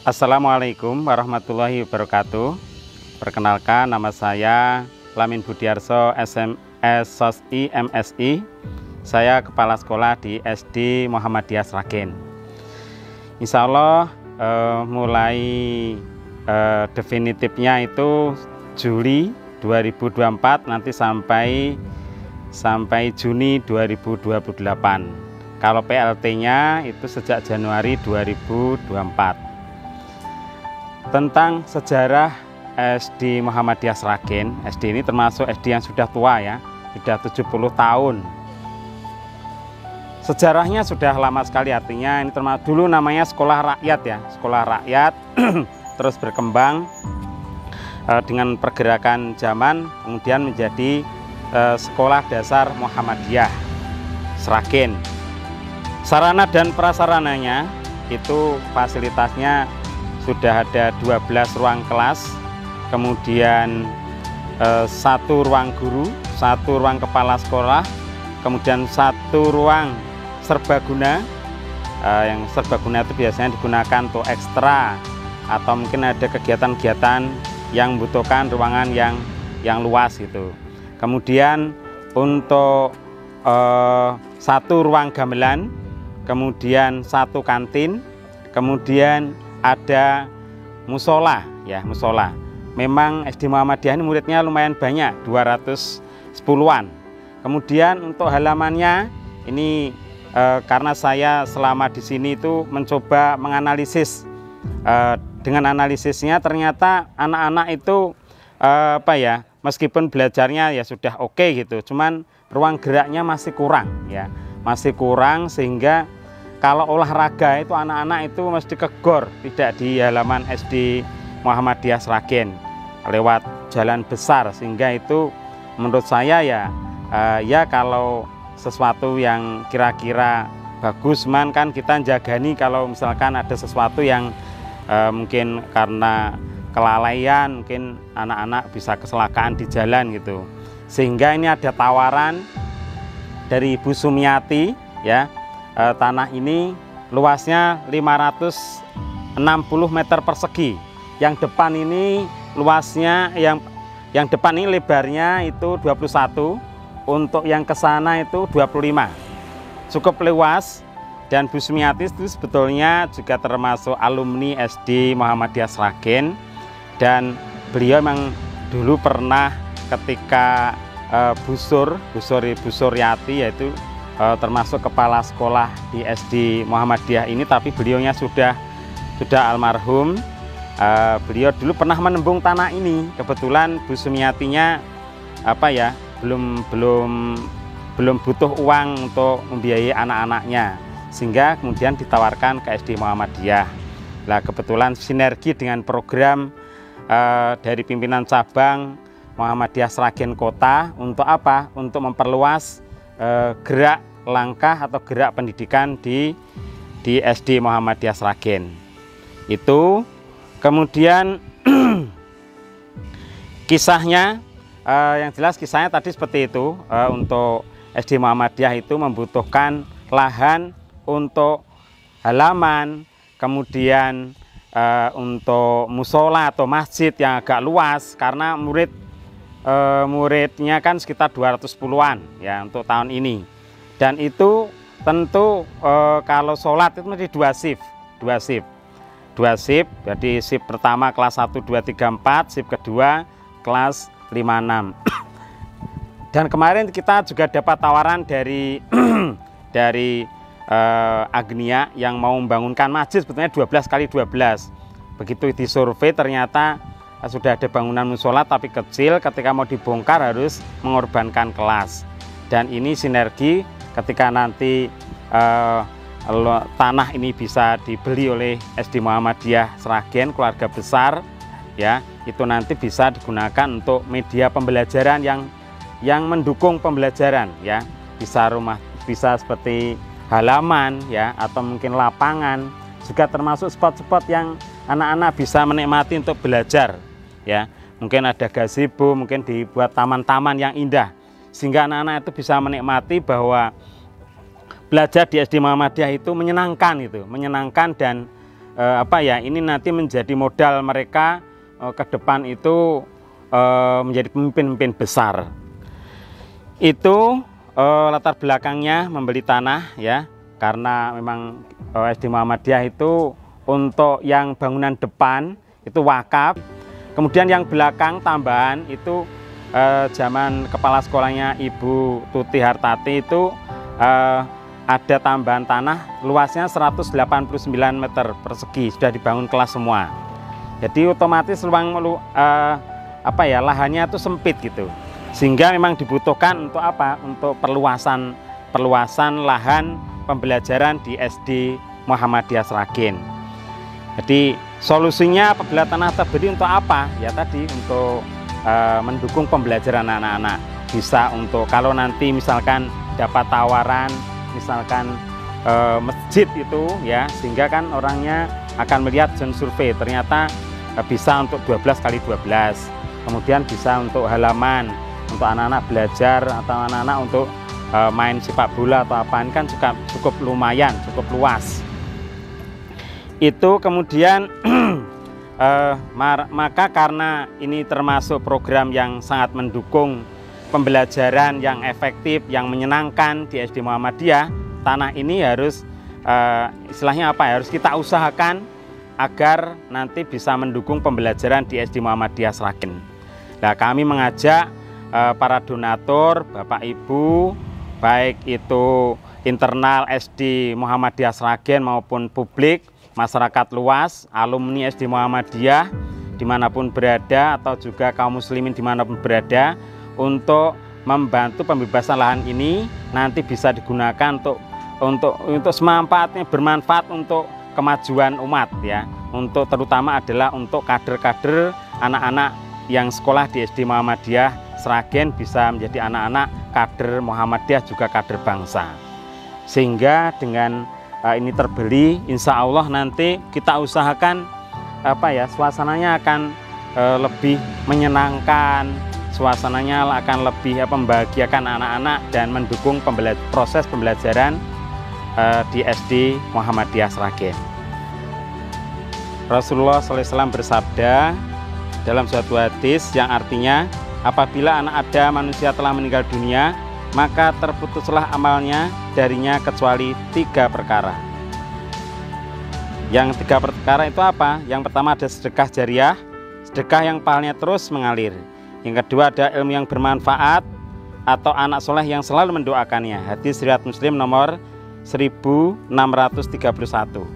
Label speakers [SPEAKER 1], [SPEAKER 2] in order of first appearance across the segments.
[SPEAKER 1] Assalamualaikum warahmatullahi wabarakatuh. Perkenalkan, nama saya Lamin Budiarso, SMS SOSI MSI. Saya kepala sekolah di SD Muhammadiyah Sragen. Insya Allah mulai definitifnya itu Juli 2024 nanti sampai Juni 2028. Kalau PLT-nya itu sejak Januari 2024. Tentang sejarah SD Muhammadiyah Sragen, SD ini termasuk SD yang sudah tua ya, sudah 70 tahun. Sejarahnya sudah lama sekali, artinya ini termasuk dulu namanya sekolah rakyat ya, sekolah rakyat terus berkembang dengan pergerakan zaman, kemudian menjadi sekolah dasar Muhammadiyah Sragen. Sarana dan prasarananya itu fasilitasnya sudah ada 12 ruang kelas, kemudian 1 ruang guru, 1 ruang kepala sekolah, kemudian 1 ruang serbaguna. Yang serbaguna itu biasanya digunakan untuk ekstra atau mungkin ada kegiatan-kegiatan yang membutuhkan ruangan yang luas gitu. Kemudian untuk 1 ruang gamelan, kemudian 1 kantin, kemudian ada musola ya, musola. Memang SD Muhammadiyah ini muridnya lumayan banyak, 210-an. Kemudian untuk halamannya ini karena saya selama di sini itu mencoba menganalisis, dengan analisisnya ternyata anak-anak itu meskipun belajarnya ya sudah oke gitu, cuman ruang geraknya masih kurang ya, masih kurang, sehingga kalau olahraga itu anak-anak itu mesti ke GOR, tidak di halaman SD Muhammadiyah Sragen lewat jalan besar, sehingga itu menurut saya ya kalau sesuatu yang kira-kira bagus, man kan kita jagani kalau misalkan ada sesuatu yang mungkin karena kelalaian, mungkin anak-anak bisa kecelakaan di jalan gitu. Sehingga ini ada tawaran dari Ibu Sumiati ya. Tanah ini luasnya 560 meter persegi. Yang depan ini luasnya, yang depan ini lebarnya itu 21, untuk yang ke sana itu 25. Cukup luas, dan Bu Sumiati itu sebetulnya juga termasuk alumni SD Muhammadiyah Sragen, dan beliau memang dulu pernah ketika Bu Suryati yaitu termasuk kepala sekolah di SD Muhammadiyah ini, tapi beliaunya sudah almarhum. Beliau dulu pernah menembung tanah ini. Kebetulan Bu Sumiatinya belum butuh uang untuk membiayai anak-anaknya, sehingga kemudian ditawarkan ke SD Muhammadiyah. Nah, kebetulan sinergi dengan program dari pimpinan cabang Muhammadiyah Sragen Kota untuk apa? Untuk memperluas gerak langkah atau gerak pendidikan di SD Muhammadiyah Sragen. Itu kemudian kisahnya, yang jelas kisahnya tadi seperti itu. Untuk SD Muhammadiyah itu membutuhkan lahan untuk halaman, kemudian untuk musola atau masjid yang agak luas, karena muridnya kan sekitar 210-an ya untuk tahun ini. Dan itu tentu kalau sholat itu mesti dua shift. Jadi shift pertama kelas 1, 2, 3, 4, shift kedua kelas 5, 6. Dan kemarin kita juga dapat tawaran dari Agnia yang mau membangunkan masjid, sebetulnya 12x12. Begitu disurvei ternyata sudah ada bangunan musola tapi kecil, ketika mau dibongkar harus mengorbankan kelas. Dan ini sinergi ketika nanti tanah ini bisa dibeli oleh SD Muhammadiyah Sragen keluarga besar ya, itu nanti bisa digunakan untuk media pembelajaran yang mendukung pembelajaran ya, bisa seperti halaman ya, atau mungkin lapangan, juga termasuk spot-spot yang anak-anak bisa menikmati untuk belajar ya. Mungkin ada gazebo, mungkin dibuat taman-taman yang indah, sehingga anak-anak itu bisa menikmati bahwa belajar di SD Muhammadiyah itu menyenangkan dan ini nanti menjadi modal mereka ke depan itu menjadi pemimpin-pemimpin besar. Itu latar belakangnya membeli tanah ya, karena memang SD Muhammadiyah itu untuk yang bangunan depan itu wakaf, kemudian yang belakang tambahan itu zaman kepala sekolahnya Ibu Tuti Hartati itu ada tambahan tanah luasnya 189 meter persegi, sudah dibangun kelas semua. Jadi otomatis ruang lahannya itu sempit gitu. Sehingga memang dibutuhkan untuk apa? Untuk perluasan lahan pembelajaran di SD Muhammadiyah Sragen. Jadi solusinya apabila tanah terbeli untuk apa? Ya tadi untuk mendukung pembelajaran anak-anak. Bisa untuk kalau nanti misalkan dapat tawaran misalkan masjid itu ya, sehingga kan orangnya akan melihat zone survei ternyata bisa untuk 12 kali 12. Kemudian bisa untuk halaman, untuk anak-anak belajar atau anak-anak untuk main sepak bola atau apa, ini kan juga cukup lumayan, cukup luas. Itu kemudian maka karena ini termasuk program yang sangat mendukung pembelajaran yang efektif, yang menyenangkan di SD Muhammadiyah, tanah ini harus istilahnya apa ya, harus kita usahakan agar nanti bisa mendukung pembelajaran di SD Muhammadiyah Sragen. Nah, kami mengajak para donatur, Bapak Ibu, baik itu internal SD Muhammadiyah Sragen maupun publik, masyarakat luas, alumni SD Muhammadiyah dimanapun berada, atau juga kaum muslimin dimanapun berada, untuk membantu pembebasan lahan ini nanti bisa digunakan untuk semanfaatnya, bermanfaat untuk kemajuan umat ya, untuk terutama adalah untuk kader-kader anak-anak yang sekolah di SD Muhammadiyah Sragen bisa menjadi anak-anak kader Muhammadiyah, juga kader bangsa. Sehingga dengan ini terbeli, insya Allah nanti kita usahakan suasananya akan lebih menyenangkan, suasananya akan lebih membahagiakan anak-anak dan mendukung proses pembelajaran di SD Muhammadiyah Sragen. Rasulullah SAW bersabda dalam suatu hadis yang artinya, apabila anak Adam manusia telah meninggal dunia, maka terputuslah amalnya darinya kecuali 3 perkara. Yang 3 perkara itu apa? Yang pertama ada sedekah jariah, sedekah yang pahalanya terus mengalir. Yang kedua ada ilmu yang bermanfaat atau anak soleh yang selalu mendoakannya. Hadis riwayat Muslim nomor 1631.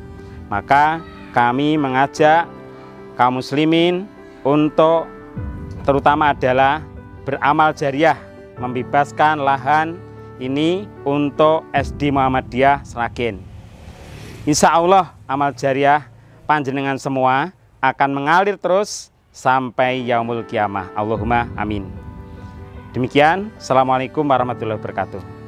[SPEAKER 1] Maka kami mengajak kaum muslimin untuk terutama adalah beramal jariah, membebaskan lahan ini untuk SD Muhammadiyah Sragen. Insya Allah amal jariah panjenengan semua akan mengalir terus sampai yaumul kiamah. Allahumma amin. Demikian, Assalamualaikum warahmatullahi wabarakatuh.